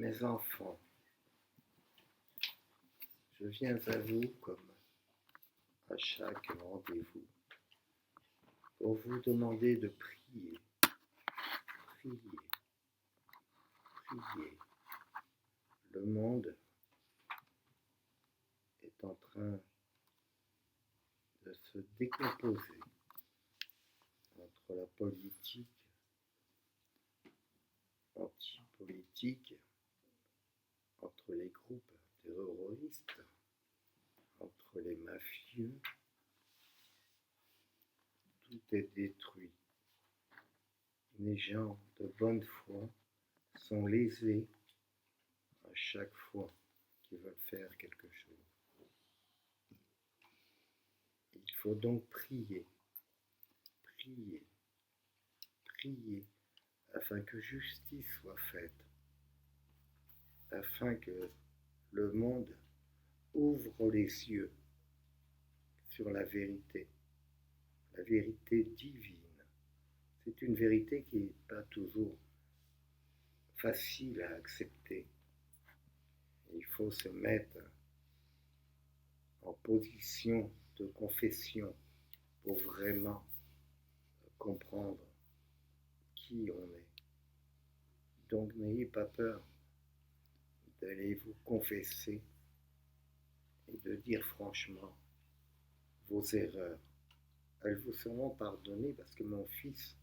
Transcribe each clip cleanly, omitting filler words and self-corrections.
Mes enfants, je viens à vous comme à chaque rendez-vous pour vous demander de prier, prier, prier. Le monde est en train de se décomposer entre la politique, anti-politique, entre les groupes terroristes, entre les mafieux. Tout est détruit. Les gens de bonne foi sont lésés à chaque fois qu'ils veulent faire quelque chose. Il faut donc prier, prier, prier, afin que justice soit faite, afin que le monde ouvre les yeux sur la vérité divine. C'est une vérité qui n'est pas toujours facile à accepter. Il faut se mettre en position de confession pour vraiment comprendre qui on est. Donc n'ayez pas peur d'aller vous confesser et de dire franchement vos erreurs. Elles vous seront pardonnées parce que mon Fils,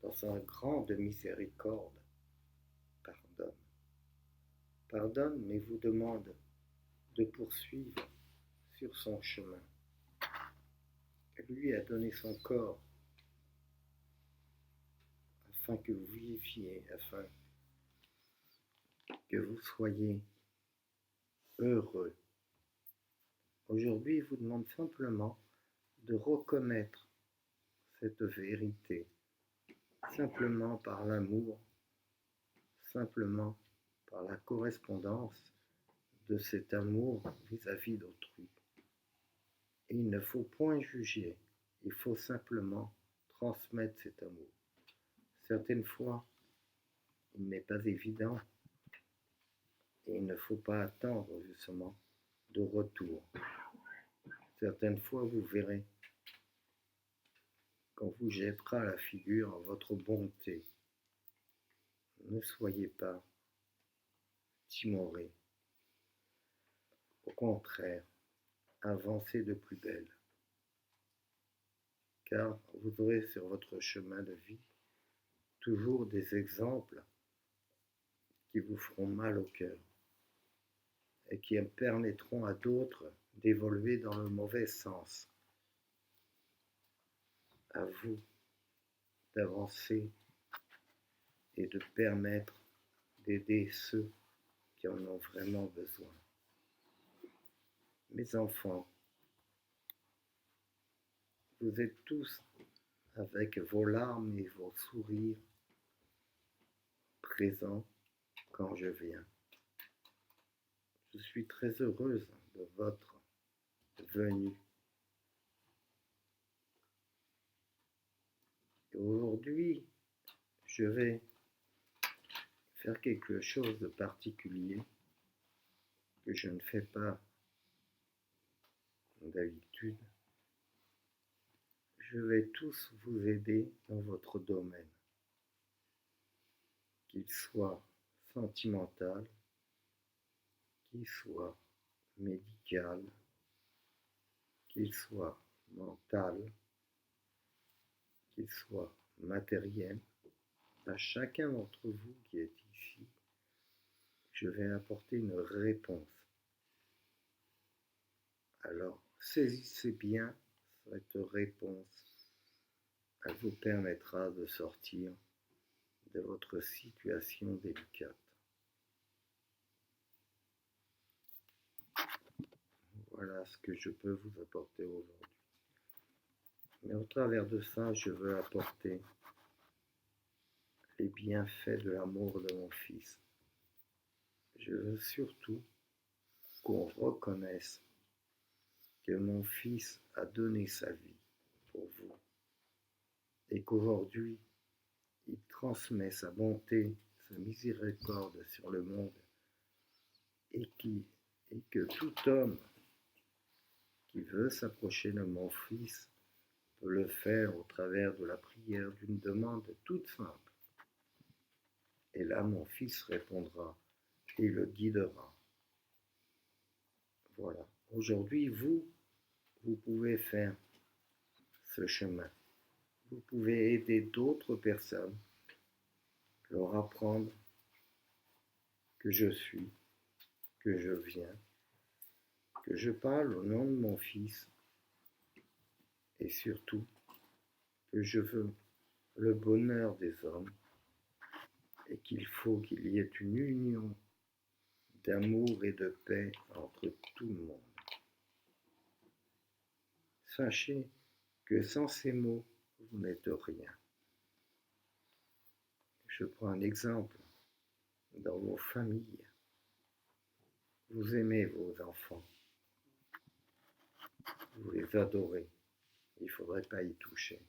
dans sa grande miséricorde, pardonne. Pardonne, mais vous demande de poursuivre sur son chemin. Lui a donné son corps afin que vous viviez, afin que vous soyez heureux. Aujourd'hui, il vous demande simplement de reconnaître cette vérité, simplement par l'amour, simplement par la correspondance de cet amour vis-à-vis d'autrui. Et il ne faut point juger, il faut simplement transmettre cet amour. Certaines fois, il n'est pas évident et il ne faut pas attendre justement de retour. Certaines fois, vous verrez qu'on vous jettera à la figure votre bonté. Ne soyez pas timorés. Au contraire, avancez de plus belle. Car vous aurez sur votre chemin de vie toujours des exemples qui vous feront mal au cœur et qui permettront à d'autres d'évoluer dans le mauvais sens. À vous d'avancer et de permettre d'aider ceux qui en ont vraiment besoin. Mes enfants, vous êtes tous avec vos larmes et vos sourires présents quand je viens. Je suis très heureuse de votre venue. Et aujourd'hui, je vais faire quelque chose de particulier que je ne fais pas d'habitude. Je vais tous vous aider dans votre domaine, qu'il soit sentimental, qu'il soit médical, qu'il soit mental, qu'il soit matériel. À chacun d'entre vous qui est ici, je vais apporter une réponse. Alors, saisissez bien cette réponse. Elle vous permettra de sortir de votre situation délicate. Voilà ce que je peux vous apporter aujourd'hui. Mais au travers de ça, je veux apporter les bienfaits de l'amour de mon Fils. Je veux surtout qu'on reconnaisse que mon Fils a donné sa vie pour vous et qu'aujourd'hui, il transmet sa bonté, sa miséricorde sur le monde et que tout homme qui veut s'approcher de mon Fils peut le faire au travers de la prière d'une demande toute simple. Et là, mon Fils répondra et le guidera. Voilà. Aujourd'hui, vous pouvez faire ce chemin. Vous pouvez aider d'autres personnes, leur apprendre que je suis, que je viens, que je parle au nom de mon Fils et surtout que je veux le bonheur des hommes et qu'il faut qu'il y ait une union d'amour et de paix entre tout le monde. Sachez que sans ces mots, vous n'êtes rien. Je prends un exemple. Dans vos familles, vous aimez vos enfants, vous les adorez, il ne faudrait pas y toucher.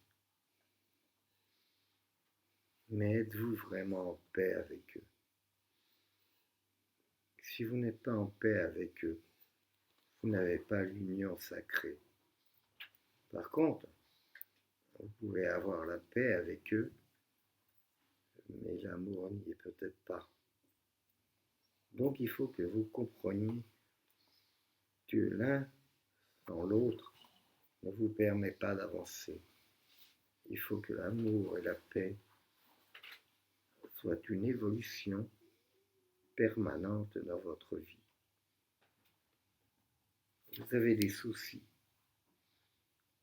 Mais êtes-vous vraiment en paix avec eux? Si vous n'êtes pas en paix avec eux, vous n'avez pas l'union sacrée. Par contre, vous pouvez avoir la paix avec eux, mais l'amour n'y est peut-être pas. Donc il faut que vous compreniez que l'un sans l'autre ne vous permet pas d'avancer. Il faut que l'amour et la paix soient une évolution permanente dans votre vie. Vous avez des soucis,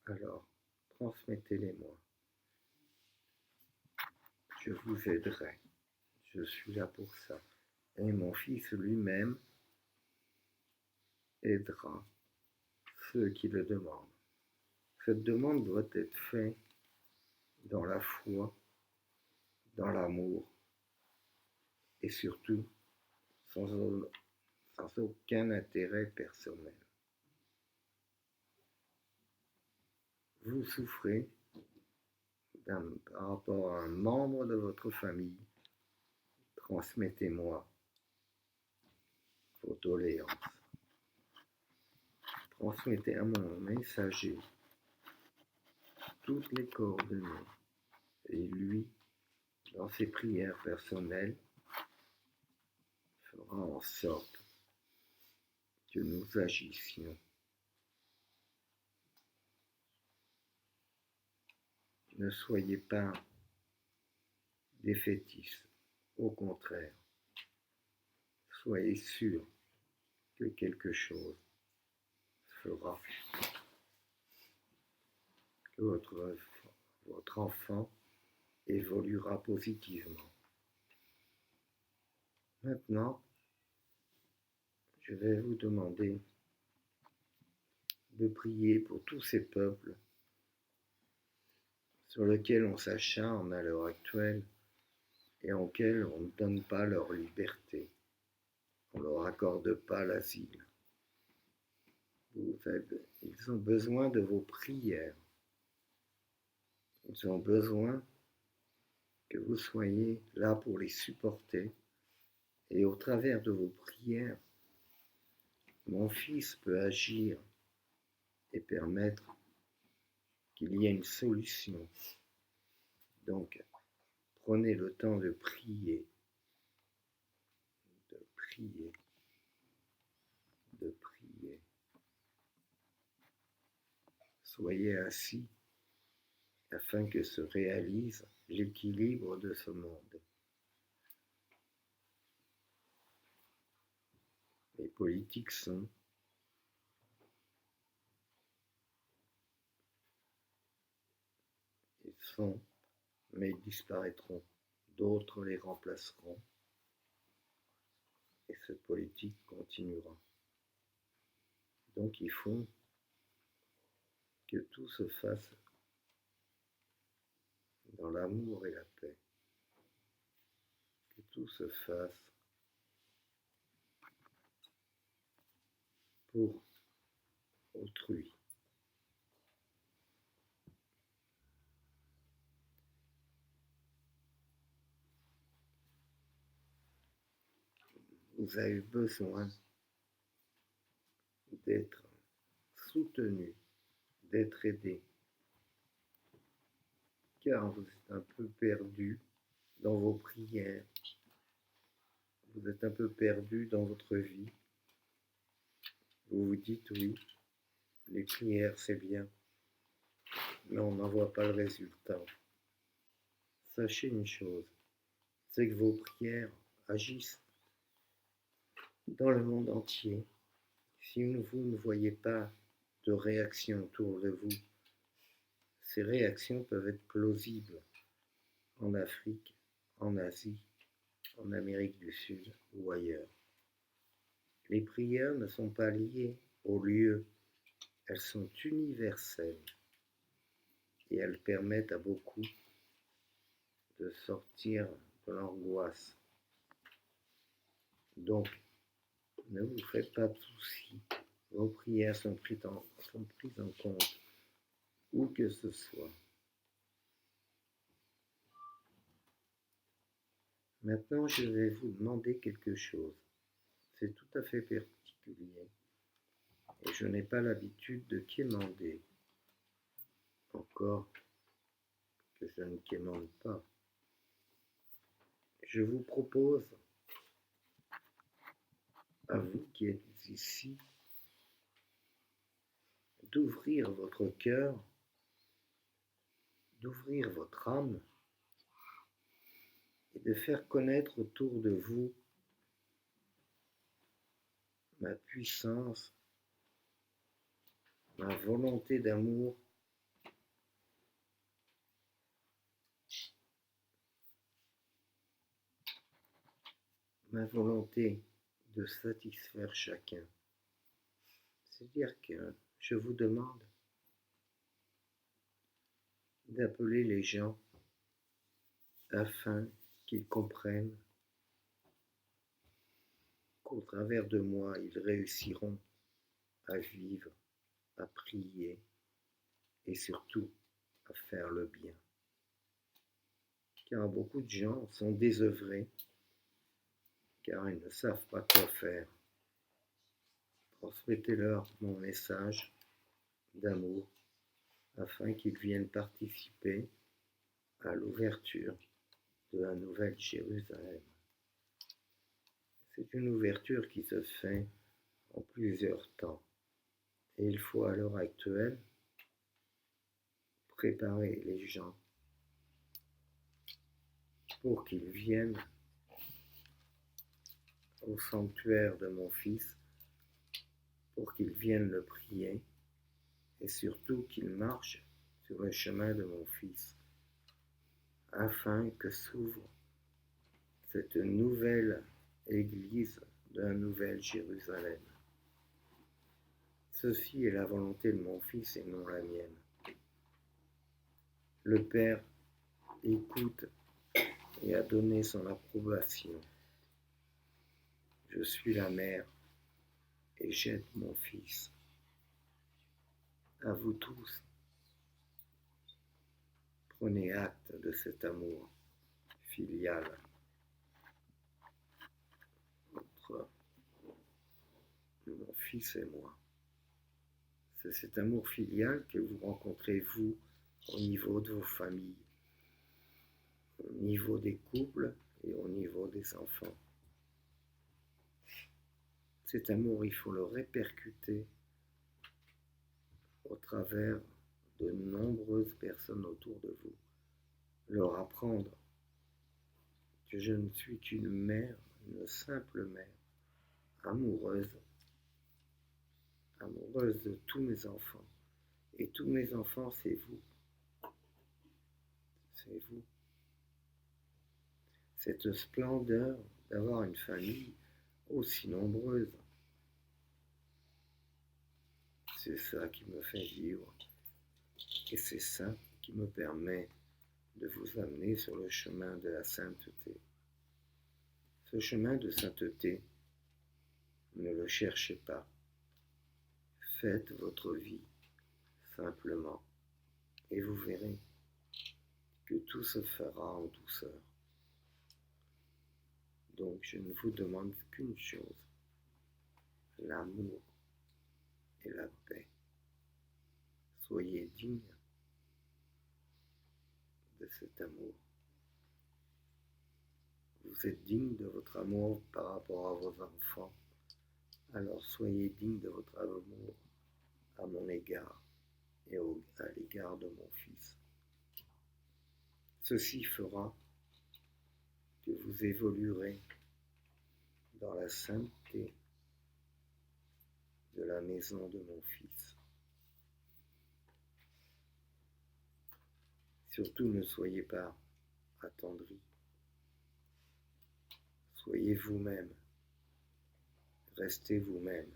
alors transmettez-les-moi. Je vous aiderai. Je suis là pour ça. Et mon Fils lui-même aidera ceux qui le demandent. Cette demande doit être faite dans la foi, dans l'amour et surtout sans aucun intérêt personnel. Vous souffrez par rapport à un membre de votre famille, transmettez-moi vos doléances. Transmettez à mon messager toutes les coordonnées et lui, dans ses prières personnelles, fera en sorte que nous agissions. Ne soyez pas défaitistes, au contraire, soyez sûrs que quelque chose fera, que votre enfant évoluera positivement. Maintenant, je vais vous demander de prier pour tous ces peuples sur lesquels on s'acharne à l'heure actuelle et auxquels on ne donne pas leur liberté, on ne leur accorde pas l'asile. Ils ont besoin de vos prières. Ils ont besoin que vous soyez là pour les supporter et au travers de vos prières, mon Fils peut agir et permettre qu'il y ait une solution. Donc, prenez le temps de prier, de prier, de prier. Soyez assis afin que se réalise l'équilibre de ce monde. Les politiques sont mais ils disparaîtront. D'autres les remplaceront et cette politique continuera. Donc il faut que tout se fasse dans l'amour et la paix. Que tout se fasse pour autrui. Vous avez besoin d'être soutenu, d'être aidé, car vous êtes un peu perdu dans vos prières, vous êtes un peu perdu dans votre vie. Vous vous dites oui, les prières c'est bien, mais on n'en voit pas le résultat. Sachez une chose, c'est que vos prières agissent dans le monde entier. Si vous ne voyez pas de réaction autour de vous, ces réactions peuvent être plausibles en Afrique, en Asie, en Amérique du Sud ou ailleurs. Les prières ne sont pas liées au lieu, elles sont universelles et elles permettent à beaucoup de sortir de l'angoisse. Donc, ne vous faites pas de soucis, vos prières sont prises en compte, où que ce soit. Maintenant, je vais vous demander quelque chose. C'est tout à fait particulier et je n'ai pas l'habitude de quémander. Encore que je ne quémande pas. Je vous propose, à vous qui êtes ici, d'ouvrir votre cœur, d'ouvrir votre âme et de faire connaître autour de vous ma puissance, ma volonté d'amour, ma volonté de satisfaire chacun. C'est-à-dire que je vous demande d'appeler les gens afin qu'ils comprennent qu'au travers de moi, ils réussiront à vivre, à prier et surtout à faire le bien. Car beaucoup de gens sont désœuvrés, car ils ne savent pas quoi faire. Transmettez-leur mon message d'amour afin qu'ils viennent participer à l'ouverture de la Nouvelle Jérusalem. C'est une ouverture qui se fait en plusieurs temps. Et il faut à l'heure actuelle préparer les gens pour qu'ils viennent au sanctuaire de mon Fils, pour qu'ils viennent le prier et surtout qu'ils marchent sur le chemin de mon Fils, afin que s'ouvre cette nouvelle Église de la Nouvelle Jérusalem. Ceci est la volonté de mon Fils et non la mienne. Le Père écoute et a donné son approbation. Je suis la mère et j'aide mon Fils. À vous tous, prenez acte de cet amour filial entre mon Fils et moi. C'est cet amour filial que vous rencontrez, vous, au niveau de vos familles, au niveau des couples et au niveau des enfants. Cet amour, il faut le répercuter au travers de nombreuses personnes autour de vous. Leur apprendre que je ne suis qu'une mère, une simple mère, amoureuse de tous mes enfants. Et tous mes enfants, c'est vous. C'est vous. Cette splendeur d'avoir une famille aussi nombreuse. C'est ça qui me fait vivre. Et c'est ça qui me permet de vous amener sur le chemin de la sainteté. Ce chemin de sainteté, ne le cherchez pas. Faites votre vie simplement et vous verrez que tout se fera en douceur. Donc je ne vous demande qu'une chose, l'amour. et la paix. Soyez digne de cet amour. Vous êtes digne de votre amour par rapport à vos enfants, alors soyez digne de votre amour à mon égard et à l'égard de mon Fils. Ceci fera que vous évoluerez dans la sainteté de la maison de mon Fils. Surtout ne soyez pas attendris. Soyez vous-même. Restez vous-même.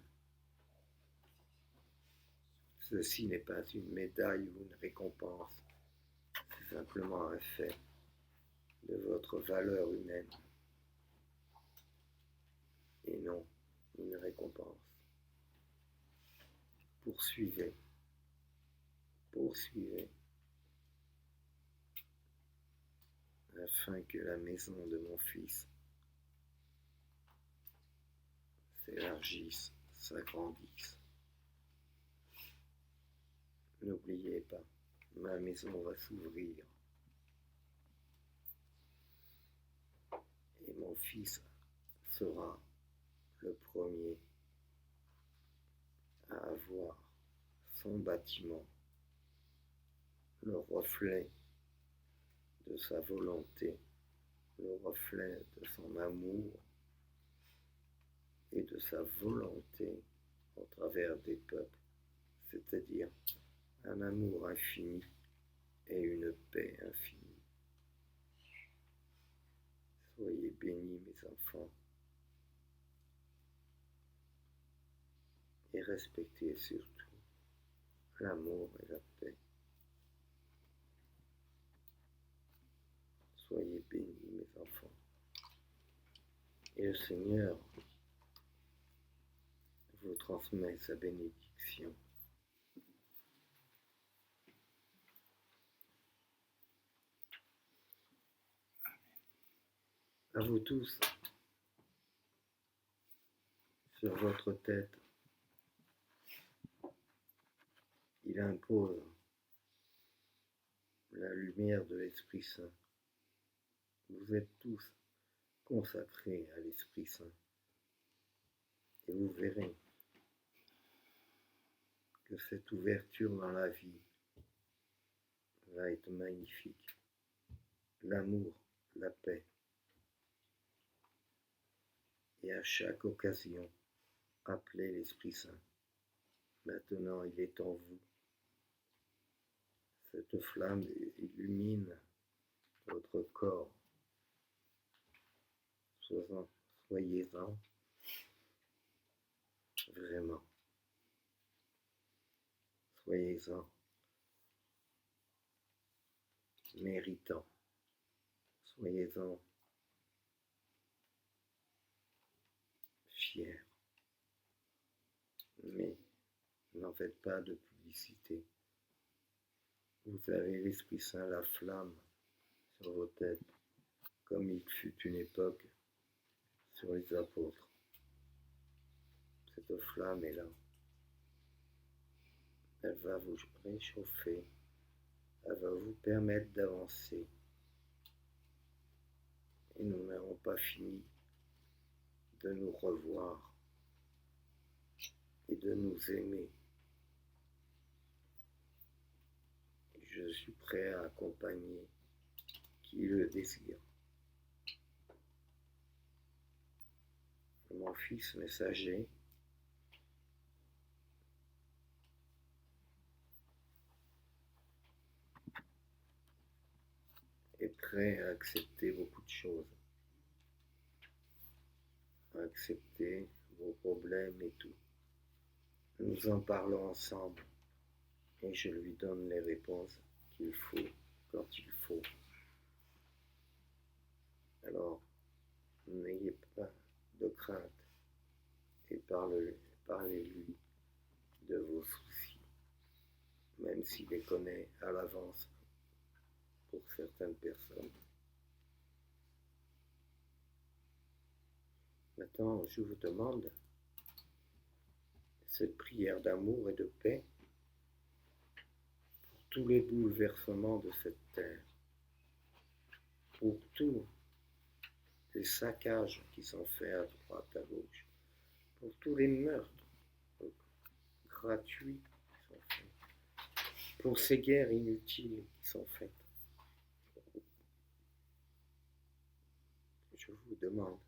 Ceci n'est pas une médaille ou une récompense. C'est simplement un fait de votre valeur humaine et non une récompense. Poursuivez, afin que la maison de mon Fils s'élargisse, s'agrandisse. N'oubliez pas, ma maison va s'ouvrir et mon Fils sera le premier à avoir son bâtiment, le reflet de sa volonté, le reflet de son amour et de sa volonté au travers des peuples, c'est-à-dire un amour infini et une paix infinie. Soyez bénis, mes enfants, et respectez surtout l'amour et la paix. Soyez bénis, mes enfants. Et le Seigneur vous transmet sa bénédiction. À vous tous, sur votre tête, il impose la lumière de l'Esprit Saint. Vous êtes tous consacrés à l'Esprit Saint. Et vous verrez que cette ouverture dans la vie va être magnifique. L'amour, la paix. Et à chaque occasion, appelez l'Esprit Saint. Maintenant, il est en vous. Cette flamme illumine votre corps. Soyez-en vraiment. Soyez-en méritant. Soyez-en fiers. Mais n'en faites pas de publicité. Vous avez l'Esprit Saint, la flamme sur vos têtes, comme il fut une époque sur les apôtres. Cette flamme est là. Elle va vous réchauffer. Elle va vous permettre d'avancer. Et nous n'avons pas fini de nous revoir et de nous aimer. Je suis prêt à accompagner qui le désire. Mon Fils messager est prêt à accepter beaucoup de choses, à accepter vos problèmes et tout. Nous en parlons ensemble et je lui donne les réponses qu'il faut quand il faut. Alors, n'ayez pas de crainte et parlez-lui de vos soucis, même s'il les connaît à l'avance pour certaines personnes. Maintenant, je vous demande cette prière d'amour et de paix pour tous les bouleversements de cette terre, pour tous les saccages qui sont faits à droite, à gauche, pour tous les meurtres gratuits qui sont faits, pour ces guerres inutiles qui sont faites. Je vous demande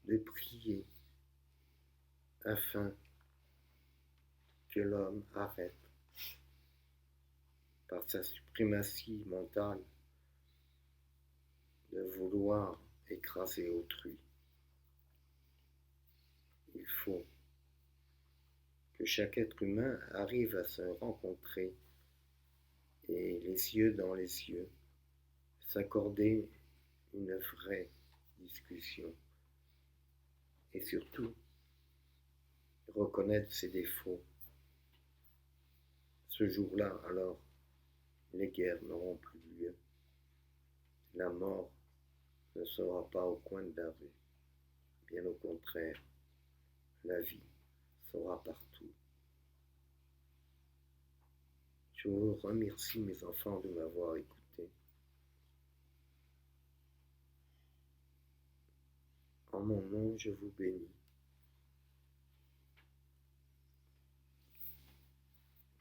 de prier afin que l'homme arrête, par sa suprématie mentale, de vouloir écraser autrui. Il faut que chaque être humain arrive à se rencontrer et les yeux dans les yeux, s'accorder une vraie discussion et surtout reconnaître ses défauts. Ce jour-là, alors, les guerres n'auront plus lieu. La mort ne sera pas au coin de la rue. Bien au contraire, la vie sera partout. Je vous remercie, mes enfants, de m'avoir écouté. En mon nom, je vous bénis.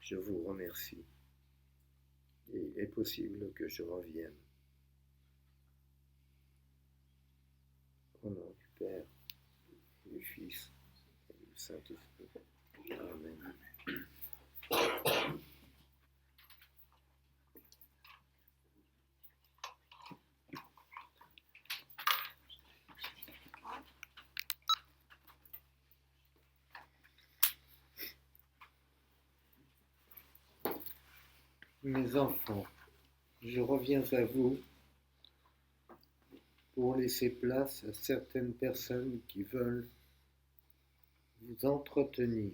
Je vous remercie. Et il est possible que je revienne. Au nom du Père, du Fils et du Saint-Esprit. Amen. Mes enfants, je reviens à vous pour laisser place à certaines personnes qui veulent vous entretenir.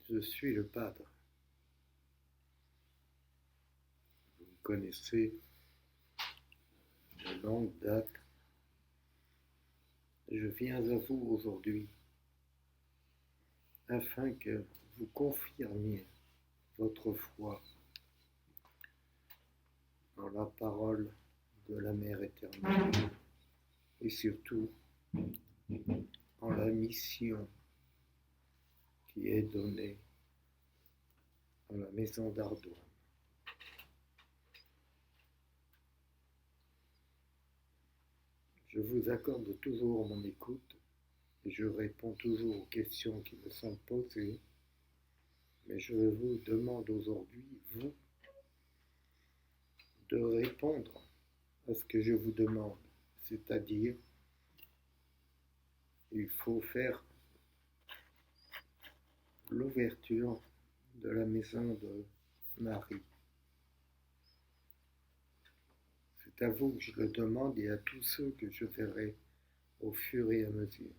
Je suis le Padre. Vous me connaissez de longue date. Je viens à vous aujourd'hui afin que vous confirmiez votre foi en la parole de la Mère éternelle et surtout en la mission qui est donnée à la maison d'Ardoine. Je vous accorde toujours mon écoute et je réponds toujours aux questions qui me sont posées, mais je vous demande aujourd'hui, vous, de répondre à ce que je vous demande, c'est-à-dire, il faut faire l'ouverture de la maison de Marie. C'est à vous que je le demande et à tous ceux que je verrai au fur et à mesure.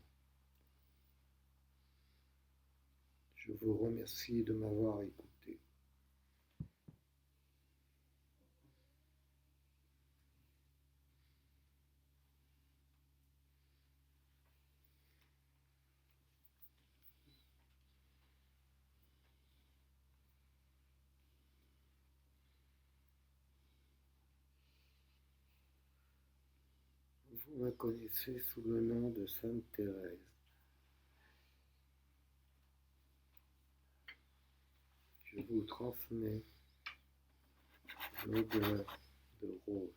Je vous remercie de m'avoir écouté. Vous me connaissez sous le nom de Sainte Thérèse. Je vous transmets l'odeur de rose.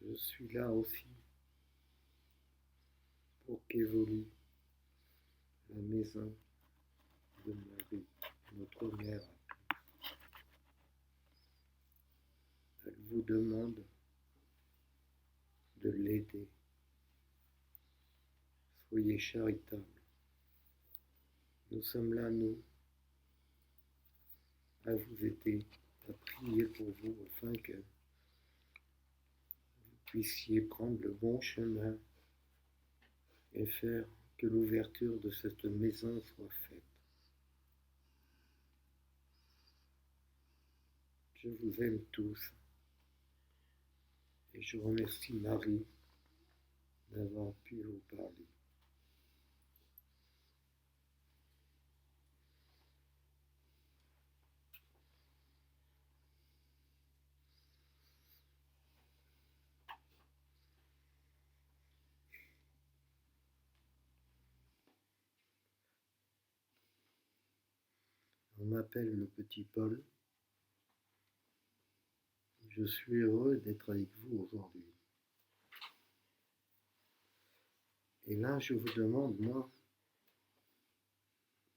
Je suis là aussi pour qu'évolue la maison de Marie, notre mère. Elle vous demande de l'aider. Soyez charitable. Nous sommes là, nous, à vous aider, à prier pour vous, afin que vous puissiez prendre le bon chemin et faire que l'ouverture de cette maison soit faite. Je vous aime tous et je remercie Marie d'avoir pu vous parler. On m'appelle le petit Paul. Je suis heureux d'être avec vous aujourd'hui. Et là, je vous demande, moi,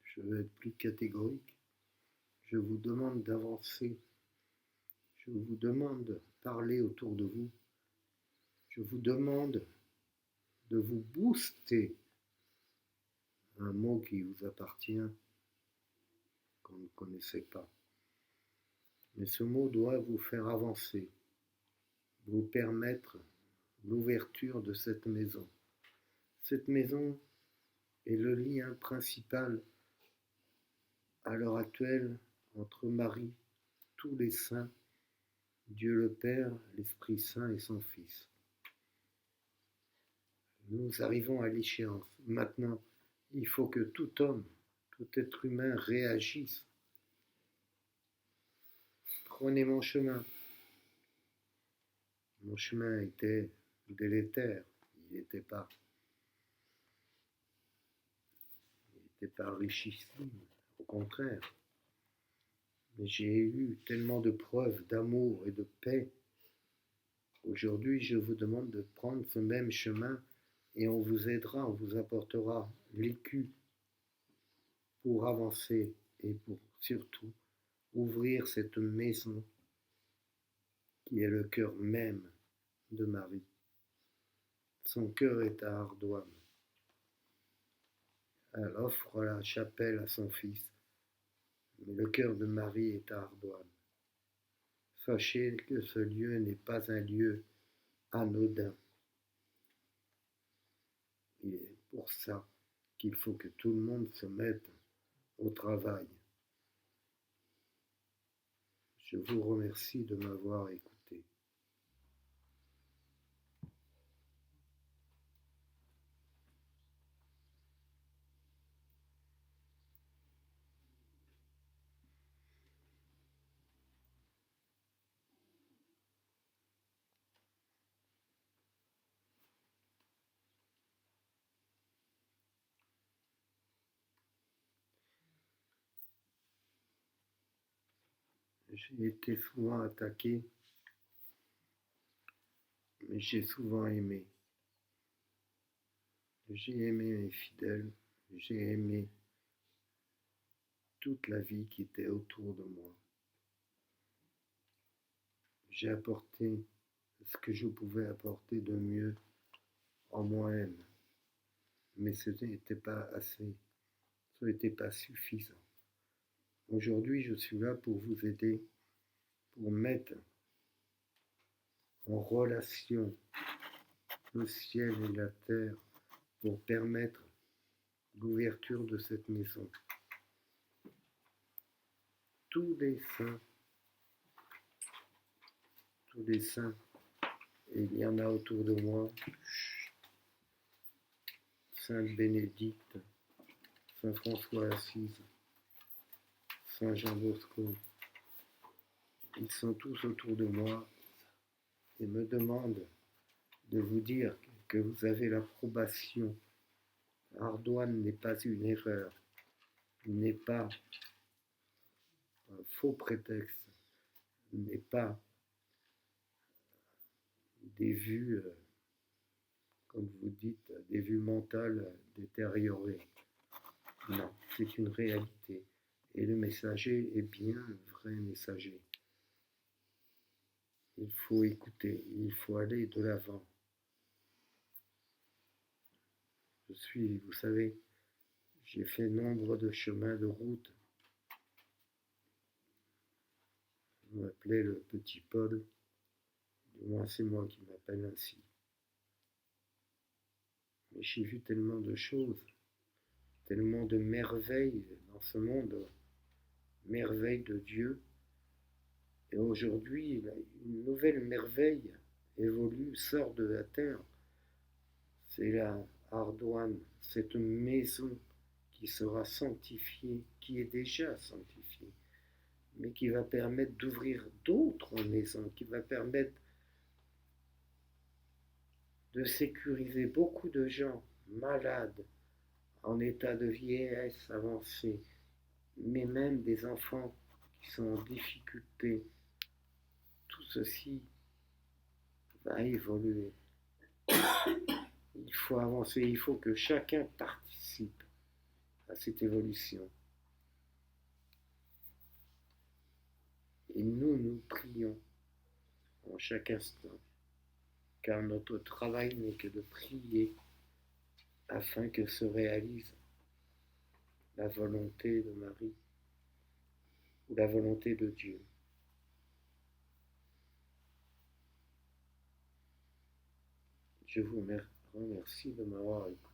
je vais être plus catégorique, je vous demande d'avancer, je vous demande de parler autour de vous, je vous demande de vous booster, un mot qui vous appartient, qu'on ne connaissait pas. Mais ce mot doit vous faire avancer, vous permettre l'ouverture de cette maison. Cette maison est le lien principal à l'heure actuelle entre Marie, tous les saints, Dieu le Père, l'Esprit Saint et son Fils. Nous arrivons à l'échéance. Maintenant, il faut que tout homme, tout être humain réagisse. Prenez mon chemin. Mon chemin était délétère, il n'était pas richissime, au contraire. Mais j'ai eu tellement de preuves d'amour et de paix. Aujourd'hui, je vous demande de prendre ce même chemin et on vous aidera, on vous apportera l'écu pour avancer et pour surtout ouvrir cette maison qui est le cœur même de Marie. Son cœur est à Ardoine. Elle offre la chapelle à son fils, mais le cœur de Marie est à Ardoine. Sachez que ce lieu n'est pas un lieu anodin. Il est pour ça qu'il faut que tout le monde se mette au travail. Je vous remercie de m'avoir écouté. J'ai été souvent attaqué, mais j'ai souvent aimé. J'ai aimé mes fidèles, j'ai aimé toute la vie qui était autour de moi. J'ai apporté ce que je pouvais apporter de mieux en moi-même, mais ce n'était pas assez, ce n'était pas suffisant. Aujourd'hui, je suis là pour vous aider, pour mettre en relation le ciel et la terre, pour permettre l'ouverture de cette maison. Tous les saints, et il y en a autour de moi, Sainte Bénédicte, Saint François d'Assise, Saint Jean Bosco, ils sont tous autour de moi et me demandent de vous dire que vous avez l'approbation. Ardoine n'est pas une erreur, il n'est pas un faux prétexte, il n'est pas des vues, comme vous dites, des vues mentales détériorées. Non, c'est une réalité. Et le messager est bien un vrai messager. Il faut écouter, il faut aller de l'avant. Vous savez, j'ai fait nombre de chemins de route. Je m'appelais le petit Paul, du moins c'est moi qui m'appelle ainsi. Et j'ai vu tellement de choses, tellement de merveilles dans ce monde, merveilles de Dieu. Et aujourd'hui, une nouvelle merveille évolue, sort de la terre. C'est la Ardoine, cette maison qui sera sanctifiée, qui est déjà sanctifiée, mais qui va permettre d'ouvrir d'autres maisons, qui va permettre de sécuriser beaucoup de gens malades, en état de vieillesse avancée, mais même des enfants qui sont en difficulté. Tout ceci va évoluer. Il faut avancer, il faut que chacun participe à cette évolution. Et nous prions en chaque instant, car notre travail n'est que de prier afin que se réalise la volonté de Marie ou la volonté de Dieu. Je vous remercie de m'avoir écouté.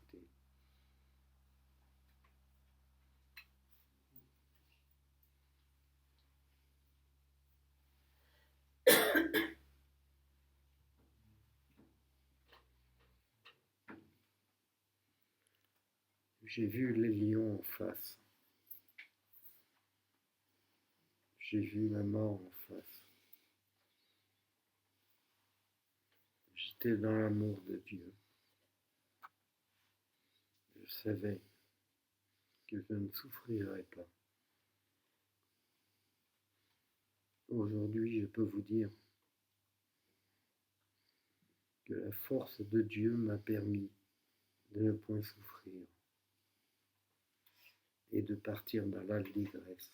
J'ai vu les lions en face. J'ai vu la mort en face. J'étais dans l'amour de Dieu. Je savais que je ne souffrirais pas. Aujourd'hui, je peux vous dire que la force de Dieu m'a permis de ne point souffrir et de partir dans l'allégresse.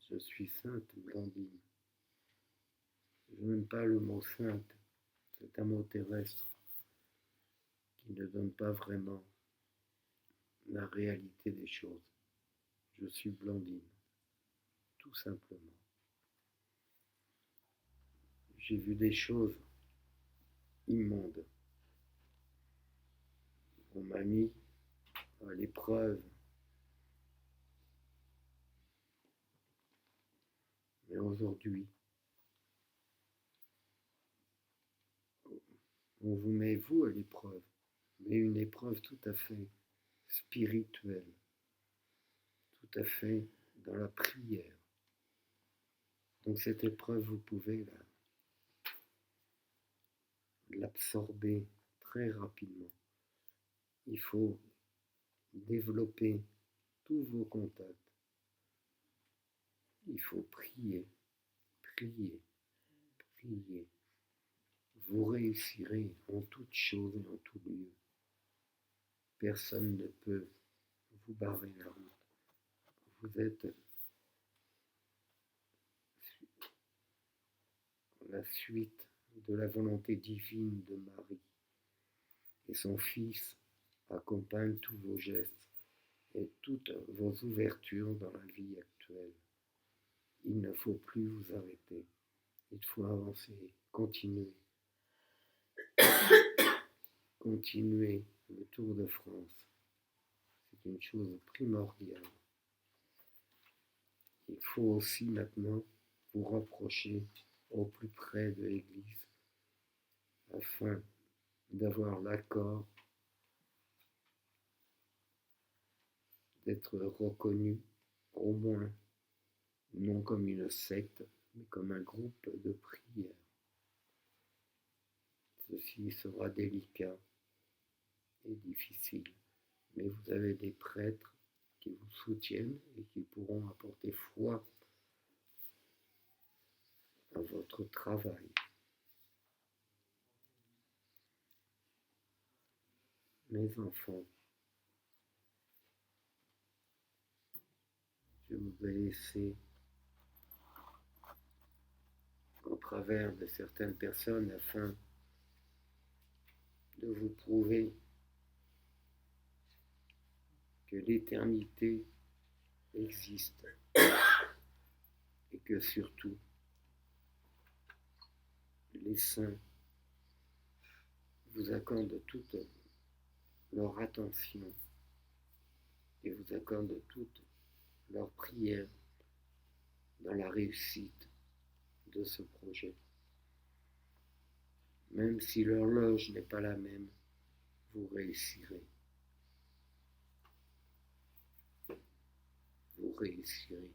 Je suis sainte Blandine. Je n'aime pas le mot sainte, c'est un mot terrestre qui ne donne pas vraiment la réalité des choses. Je suis Blandine, tout simplement. J'ai vu des choses immondes. On m'a mis à l'épreuve. Mais aujourd'hui, on vous met, vous, à l'épreuve, mais une épreuve tout à fait spirituelle, tout à fait dans la prière. Donc cette épreuve, vous pouvez l'absorber très rapidement. Il faut développer tous vos contacts. Il faut prier, prier, prier. Vous réussirez en toutes choses et en tout lieu. Personne ne peut vous barrer la route. Vous êtes la suite de la volonté divine de Marie. Et son Fils accompagne tous vos gestes et toutes vos ouvertures dans la vie actuelle. Il ne faut plus vous arrêter. Il faut avancer, continuer. Continuer le Tour de France. C'est une chose primordiale. Il faut aussi maintenant vous rapprocher au plus près de l'Église afin d'avoir l'accord d'être reconnu au moins non comme une secte, mais comme un groupe de prière. Ceci sera délicat et difficile, mais vous avez des prêtres qui vous soutiennent et qui pourront apporter foi à votre travail. Mes enfants, je vous ai laissé au travers de certaines personnes afin de vous prouver que l'éternité existe et que surtout les saints vous accordent toute leur attention et vous accordent toute leur prière dans la réussite de ce projet. Même si l'horloge n'est pas la même, vous réussirez. Vous réussirez.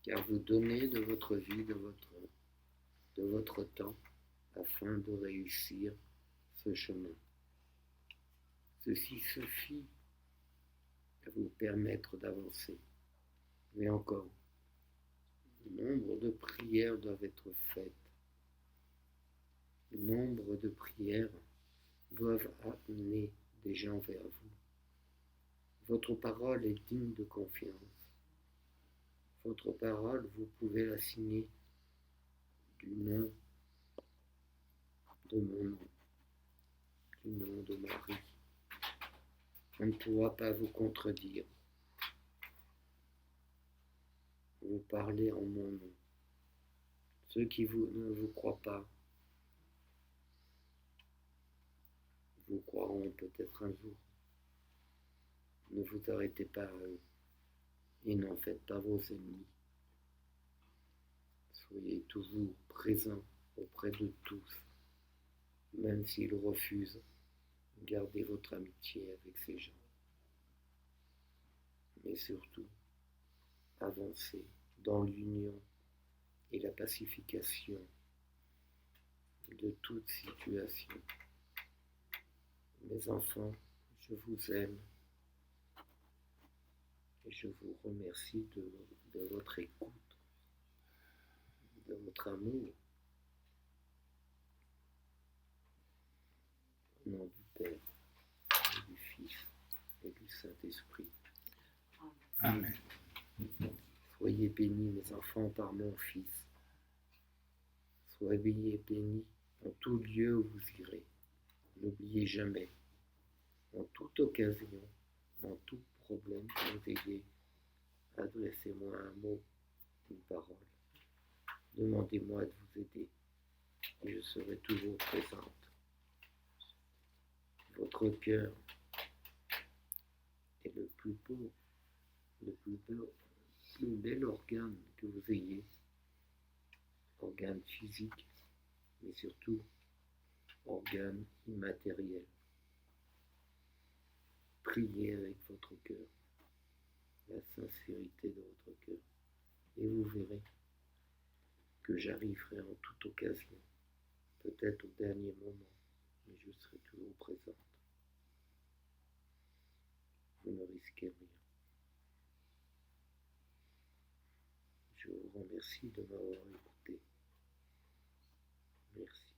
Car vous donnez de votre vie, de votre temps, afin de réussir ce chemin. Ceci suffit à vous permettre d'avancer. Mais encore, nombre de prières doivent être faites. Nombre de prières doivent amener des gens vers vous. Votre parole est digne de confiance. Votre parole, vous pouvez la signer du nom de mon nom, du nom de Marie. On ne pourra pas vous contredire. Vous parlez en mon nom. Ceux qui ne vous croient pas, vous croiront peut-être un jour. Ne vous arrêtez pas à eux et n'en faites pas vos ennemis. Soyez toujours présents auprès de tous, même s'ils refusent. Gardez votre amitié avec ces gens. Mais surtout, avancez dans l'union et la pacification de toute situation. Mes enfants, je vous aime et je vous remercie de votre écoute, de votre amour. Au nom du Père, et du Fils et du Saint-Esprit. Amen. Soyez bénis, mes enfants, par mon Fils. Soyez bénis en tout lieu où vous irez. N'oubliez jamais, en toute occasion, en tout problème que vous ayez, adressez-moi un mot, une parole. Demandez-moi de vous aider et je serai toujours présente. Votre cœur est le plus beau, le plus bel organe que vous ayez, organe physique, mais surtout organe immatériel. Priez avec votre cœur, la sincérité de votre cœur, et vous verrez que j'arriverai en toute occasion, peut-être au dernier moment, mais je serai toujours présente. Vous ne risquez rien. Je vous remercie de m'avoir écouté. Merci.